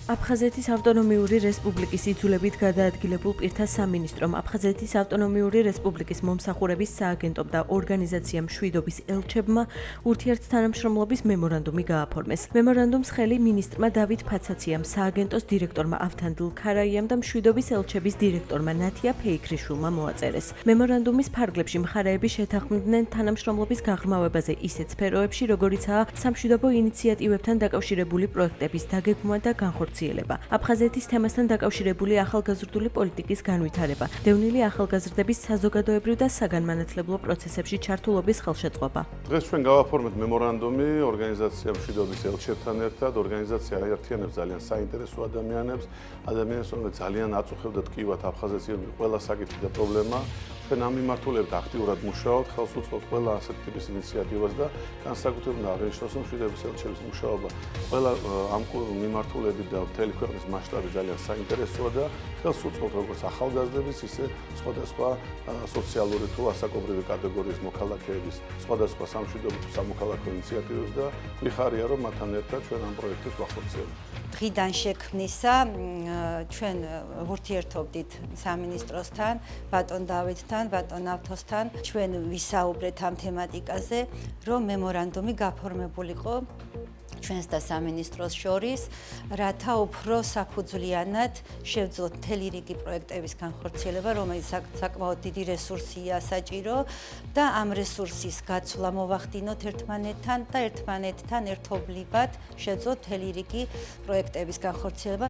აფხაზეთის ავტონომიური რესპუბლიკის იძულებით გადაადგილებულ პირთა სამინისტრომ აფხაზეთის ავტონომიური რესპუბლიკის მომსახურების სააგენტომ და ორგანიზაციამ მშვიდობის ელჩებმა ურთიერთთანამშრომლობის მემორანდუმი გააფორმეს. მემორანდუმს ხელი მინისტრმა დავით ფაცაციამ, სააგენტოს დირექტორმა ავთანდილ ქარაიამ და მშვიდობის ელჩების დირექტორმა ნათია ფეიქრიშვილმა მოაწერეს. მემორანდუმის ფარგლებში მხარეები შეთანხმდნენ თანამშრომლობის გაღრმავებაზე ისეთ სფეროებში, როგორიცაა სამშვიდობო ინიციატივებთან დაკავშირებული პროექტების დაგეგმვა და განხორციელება. აფხაზეთის თემასთან დაკავშირებული ახალგაზრდული პოლიტიკის განვითარება, დევნილი ახალგაზრდების საზოგადოებრივ და საგანმანათლებლო პროცესებში ჩართულობის ხელშეწყობა. დღეს ჩვენ გავაფორმეთ მემორანდუმი ორგანიზაცია მშვიდობის ელჩებთან ერთად. ორგანიზაცია აერთიანებს ძალიან საინტერესო ადამიანებს, რომელთაც ძალიან აწუხებდათ ტკივათ აფხაზეთის ყველა საკითხი და პრობლემა. ჩვენ ამ მიმართულებით აქტიურად მუშაობთ, ხელს უწყობთ ყველა ასეთ ტიპის ინიციატივას და განსაკუთრებით აღნიშნავს, რომ მშვიდობის ელჩების მუშაობა ყველა ამ მიმართულებით და მთელი ქვეყნის მასშტაბით ძალიან საინტერესოა და ხელს უწყობთ როგორც ახალგაზრდების, ისე სხვადასხვა სოციალური თუ ასაკობრივი კატეგორიის მოქალაქეების სხვადასხვა სამშვიდობო თუ სამოქალაქო ინიციატივებს და გვიხარია, რომ მათთან ერთად ჩვენ ამ პროექტებს ვახორციელებთ. დღიდან შექმნისა ჩვენ ვურთიერთობდით სამინისტროსთან, ბატონ დავითთან, ბატონ ავთოსთან, ჩვენ ვისაუბრეთ ამ თემატიკაზე, რომ მემორანდუმი გაფორმებულიყო ჩვენს და სამინისტროს შორის, რათა უფრო საფუძვლიანად შევძლოთ მთელი რიგი პროექტების განხორციელება, რომელიც საკმაოდ დიდი რესურსია საჭირო და ამ რესურსის გაცვლა მოვახდინოთ ერთმანეთთან და ერთმანეთთან ერთობლივად შევძლოთ მთელი რიგი პროექტების განხორციელება.